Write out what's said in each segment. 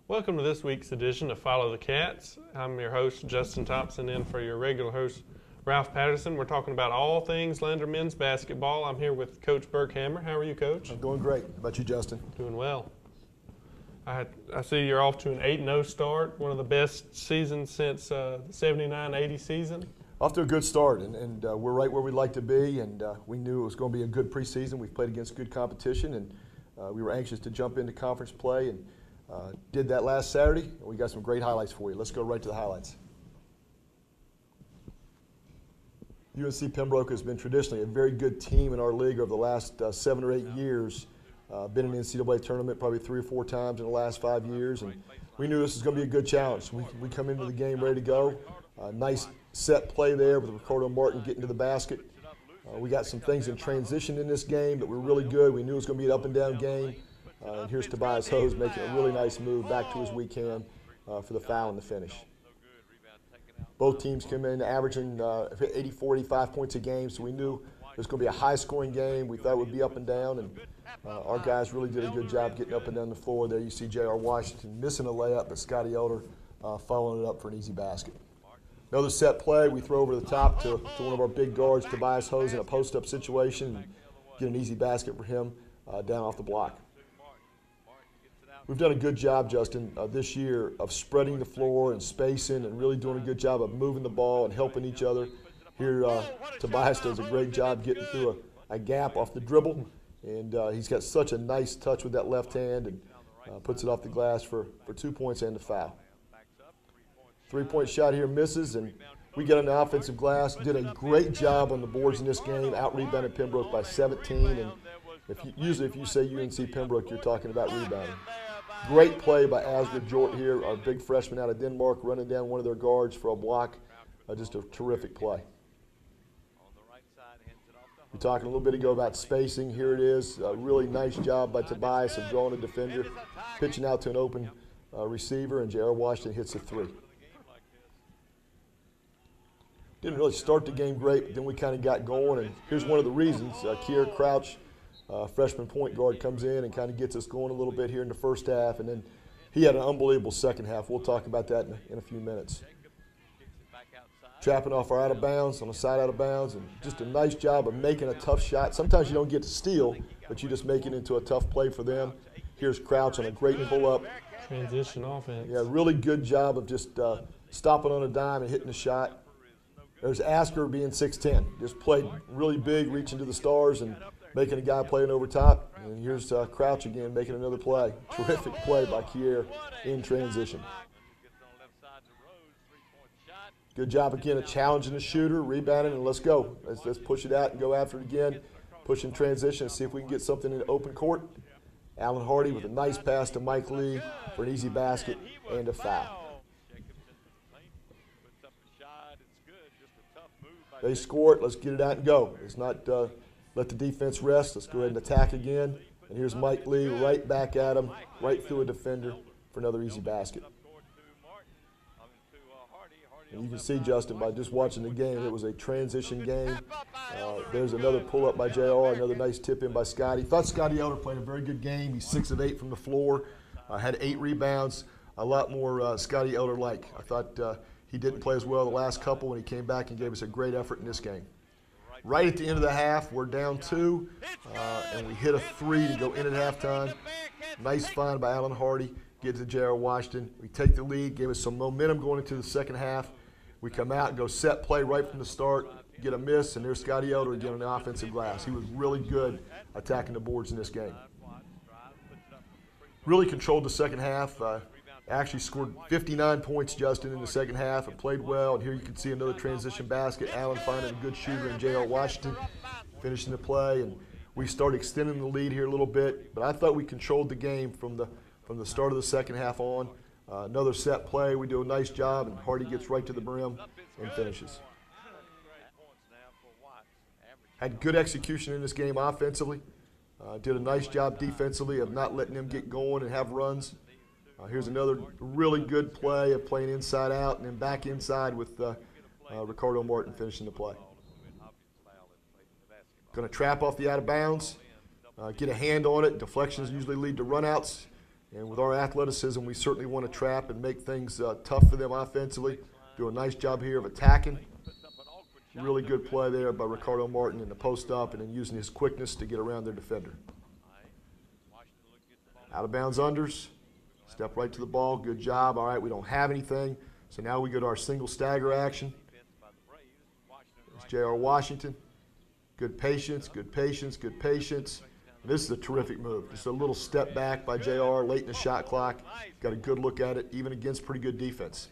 Welcome to this week's edition of Follow the Cats. I'm your host, Justin Thompson, in for your regular host, Ralph Patterson. We're talking about all things Lander men's basketball. I'm here with Coach Burkhammer. How are you, Coach? I'm doing great. How about you, Justin? Doing well. I see you're off to an 8-0 start, one of the best seasons since the 79-80 season. Off to a good start, and we're right where we'd like to be, and we knew it was going to be a good preseason. We've played against good competition, and we were anxious to jump into conference play, and did that last Saturday, and we got some great highlights for you. Let's go right to the highlights. UNC Pembroke has been traditionally a very good team in our league over the last 7 or 8 years. Been in the NCAA tournament probably 3 or 4 times in the last 5 years, and we knew this was going to be a good challenge. We come into the game ready to go. Nice set play there with Ricardo Martin getting to the basket. We got some things in transition in this game that were really good. We knew it was going to be an up-and-down game. And here's Tobias Hose making a really nice move back to his weak hand for the foul and the finish. Both teams came in averaging 84, 85 points a game, so we knew it was going to be a high-scoring game. We thought it would be up and down, and our guys really did a good job getting up and down the floor. There you see J.R. Washington missing a layup, but Scotty Elder following it up for an easy basket. Another set play, we throw over the top to one of our big guards, Tobias Hose, in a post-up situation, and get an easy basket for him down off the block. We've done a good job, Justin, this year of spreading the floor and spacing and really doing a good job of moving the ball and helping each other. Here, Tobias does a great job getting through a gap off the dribble, and he's got such a nice touch with that left hand and puts it off the glass for 2 points and a foul. 3-point shot here misses, and we get on the offensive glass. Did a great job on the boards in this game, out-rebounded Pembroke by 17, and usually if you say UNC Pembroke, you're talking about rebounding. Great play by Asger Jort here, our big freshman out of Denmark, running down one of their guards for a block. Just a terrific play. We talked a little bit ago about spacing. Here it is. A really nice job by Tobias of drawing a defender, pitching out to an open receiver, and J.R. Washington hits a 3. Didn't really start the game great, but then we kind of got going, and here's one of the reasons. Kier Crouch, freshman point guard, comes in and kind of gets us going a little bit here in the first half, and then he had an unbelievable second half. We'll talk about that in a few minutes. Trapping off our out of bounds, on the side out of bounds, and just a nice job of making a tough shot. Sometimes you don't get to steal, but you just make it into a tough play for them. Here's Crouch on a great pull-up. Transition offense. Yeah, really good job of just stopping on a dime and hitting the shot. There's Asker being 6'10", just played really big, reaching to the stars and making a guy playing over top. And here's Crouch again making another play. Terrific play by Kier in transition. Good job again of challenging the shooter, rebounding, and let's go. Let's push it out and go after it again. Push in transition and see if we can get something in the open court. Alan Hardy with a nice pass to Mike Lee for an easy basket and a foul. They score it. Let's get it out and go. Let's not let the defense rest. Let's go ahead and attack again. And here's Mike Lee right back at him, right through a defender for another easy basket. And you can see, Justin, by just watching the game, it was a transition game. There's another pull-up by JR, another nice tip-in by Scotty. Thought Scotty Elder played a very good game. He's 6 of 8 from the floor, had 8 rebounds, a lot more Scotty Elder-like. I thought he didn't play as well the last couple, and he came back and gave us a great effort in this game. Right at the end of the half, we're down 2, and we hit a 3 to go in at halftime. Nice find by Alan Hardy, get to J.R. Washington. We take the lead, gave us some momentum going into the second half. We come out and go set play right from the start, get a miss, and there's Scotty Elder again on the offensive glass. He was really good attacking the boards in this game. Really controlled the second half. Actually scored 59 points, Justin, in the second half and played well. And here you can see another transition basket. Allen finding a good shooter in J.R. Washington, finishing the play. And we started extending the lead here a little bit. But I thought we controlled the game from the start of the second half on. Another set play. We do a nice job, and Hardy gets right to the brim and finishes. Had good execution in this game offensively. Did a nice job defensively of not letting them get going and have runs. Here's another really good play of playing inside out and then back inside with Ricardo Martin finishing the play. Going to trap off the out of bounds, get a hand on it. Deflections usually lead to runouts. And with our athleticism, we certainly want to trap and make things tough for them offensively. Do a nice job here of attacking. Really good play there by Ricardo Martin in the post up and then using his quickness to get around their defender. Out of bounds unders. Step right to the ball. Good job. All right, we don't have anything. So now we go to our single stagger action. There's J.R. Washington. Good patience, good patience, good patience. And this is a terrific move. Just a little step back by J.R. late in the shot clock. Got a good look at it, even against pretty good defense.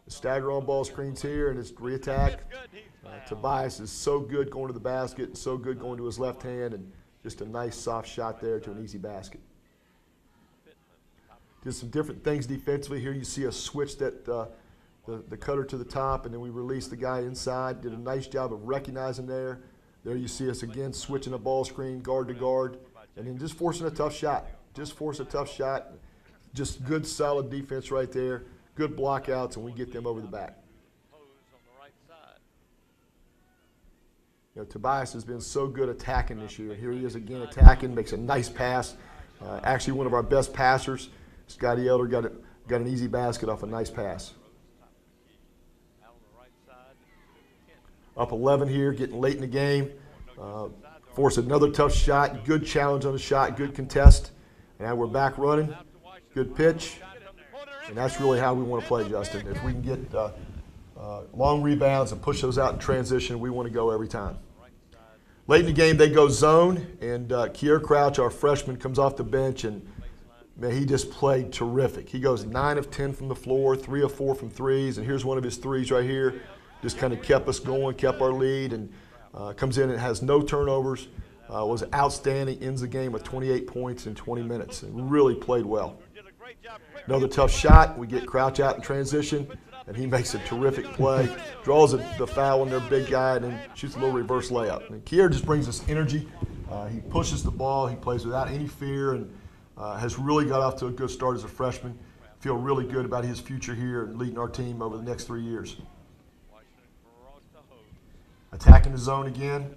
The stagger on ball screens here, and it's re-attack. Tobias is so good going to the basket, so good going to his left hand, and just a nice soft shot there to an easy basket. Did some different things defensively. Here you see us switch that the cutter to the top, and then we release the guy inside. Did a nice job of recognizing there. There you see us again switching a ball screen, guard to guard, and then just forcing a tough shot. Just force a tough shot. Just good, solid defense right there. Good blockouts, and we get them over the back. You know, Tobias has been so good attacking this year. Here he is again attacking, makes a nice pass. Actually one of our best passers. Scotty Elder got an easy basket off a nice pass. Up 11 here, getting late in the game. Force another tough shot. Good challenge on the shot, good contest. And now we're back running. Good pitch. And that's really how we want to play, Justin. If we can get long rebounds and push those out in transition, we want to go every time. Late in the game, they go zone, and Kier Crouch, our freshman, comes off the bench, and man, he just played terrific. He goes 9 of 10 from the floor, 3 of 4 from threes, and here's one of his threes right here. Just kind of kept us going, kept our lead, and comes in and has no turnovers. Was outstanding, ends the game with 28 points in 20 minutes, and really played well. Another tough shot. We get Crouch out in transition, and he makes a terrific play. Draws the foul on their big guy, and then shoots a little reverse layup. And Kier just brings us energy. He pushes the ball. He plays without any fear, and has really got off to a good start as a freshman. Feel really good about his future here and leading our team over the next 3 years. Attacking the zone again.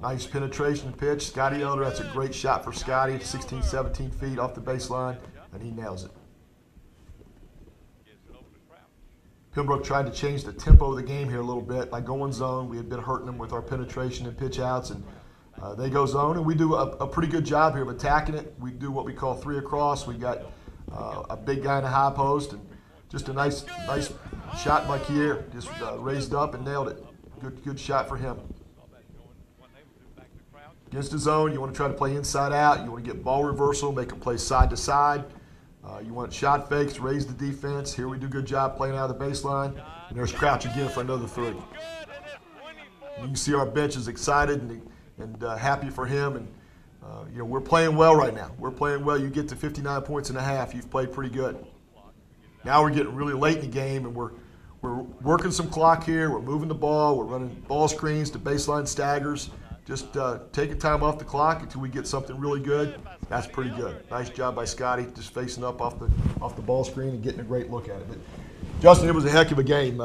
Nice penetration pitch. Scotty Elder, that's a great shot for Scotty. 16, 17 feet off the baseline, and he nails it. Pembroke tried to change the tempo of the game here a little bit by going zone. We had been hurting them with our penetration and pitch outs, and they go zone, and we do a pretty good job here of attacking it. We do what we call 3 across. We got a big guy in the high post, and just a nice shot by Kier. Just raised up and nailed it. Good shot for him. Against the zone, you want to try to play inside out. You want to get ball reversal, make them play side to side. You want shot fakes, raise the defense. Here we do a good job playing out of the baseline. And there's Crouch again for another 3. You can see our bench is excited and happy for him. And you know, we're playing well right now. We're playing well. You get to 59 points and a half. You've played pretty good. Now we're getting really late in the game, and we're working some clock here. We're moving the ball. We're running ball screens to baseline staggers. Just taking time off the clock until we get something really good. That's pretty good. Nice job by Scotty, just facing up off the ball screen and getting a great look at it. But Justin, it was a heck of a game.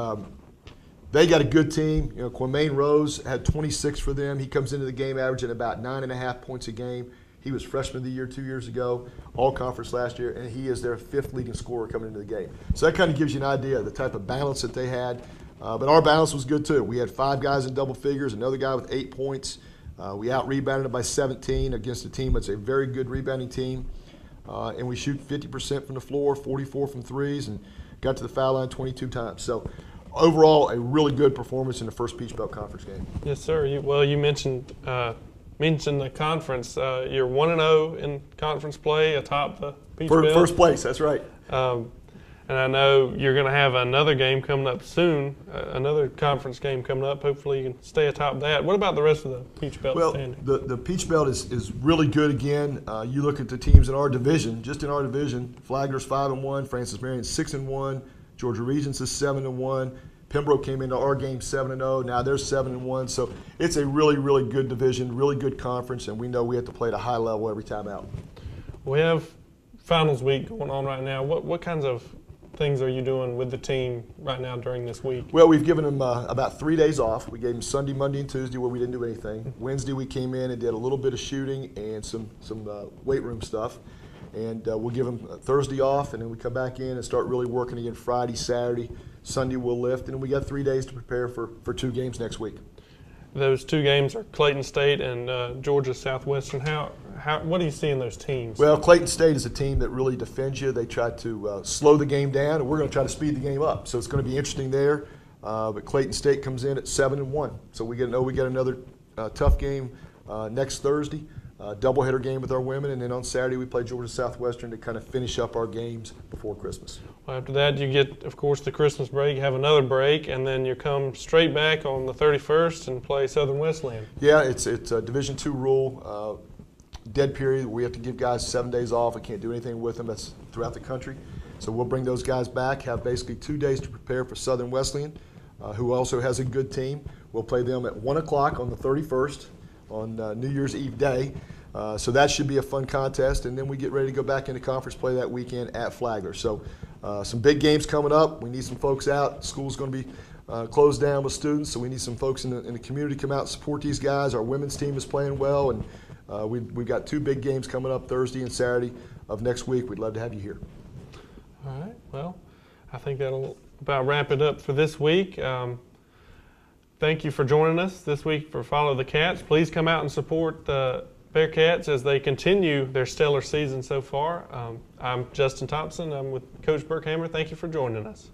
They got a good team. You know, Quamaine Rose had 26 for them. He comes into the game averaging about 9.5 points a game. He was freshman of the year 2 years ago, all conference last year, and he is their 5th leading scorer coming into the game. So that kind of gives you an idea of the type of balance that they had. But our balance was good too. We had 5 guys in double figures, another guy with 8 points. We out-rebounded them by 17 against a team that's a very good rebounding team. And we shoot 50% from the floor, 44 from threes, and got to the foul line 22 times. So overall, a really good performance in the first Peach Belt Conference game. Yes, sir. You mentioned the conference. You're 1-0 in conference play atop the Peach Belt. First place, that's right. And I know you're going to have another game coming up soon, another conference game coming up. Hopefully you can stay atop that. What about the rest of the Peach Belt standing? Well, the Peach Belt is really good again. You look at the teams in our division, just in our division, Flagler's 5-1, Francis Marion 6-1, Georgia Regents is 7-1. Pembroke came into our game 7-0. Now they're 7-1. So it's a really, really good division, really good conference, and we know we have to play at a high level every time out. We have finals week going on right now. What kinds of things are you doing with the team right now during this week? Well, we've given them about 3 days off. We gave them Sunday, Monday, and Tuesday where we didn't do anything. Wednesday we came in and did a little bit of shooting and some weight room stuff. And we'll give them Thursday off, and then we come back in and start really working again Friday, Saturday. Sunday we'll lift, and we got 3 days to prepare for 2 games next week. Those 2 games are Clayton State and Georgia Southwestern. What do you see in those teams? Well, Clayton State is a team that really defends you. They try to slow the game down, and we're going to try to speed the game up. So it's going to be interesting there. But Clayton State comes in at 7-1, so we get another tough game next Thursday. Doubleheader game with our women, and then on Saturday we play Georgia Southwestern to kind of finish up our games before Christmas. Well, after that, you get, of course, the Christmas break, have another break, and then you come straight back on the 31st and play Southern Wesleyan. Yeah, it's a Division II rule, dead period. We have to give guys 7 days off. I can't do anything with them. That's throughout the country. So we'll bring those guys back, have basically 2 days to prepare for Southern Wesleyan, who also has a good team. We'll play them at 1 o'clock on the 31st on New Year's Eve day. So that should be a fun contest, and then we get ready to go back into conference play that weekend at Flagler. So some big games coming up. We need some folks out. School's going to be closed down with students, so we need some folks in the community to come out and support these guys. Our women's team is playing well, and we've got 2 big games coming up Thursday and Saturday of next week. We'd love to have you here. All right. Well, I think that'll about wrap it up for this week. Thank you for joining us this week for Follow the Cats. Please come out and support the Bearcats as they continue their stellar season so far. I'm Justin Thompson. I'm with Coach Burkhammer. Thank you for joining us.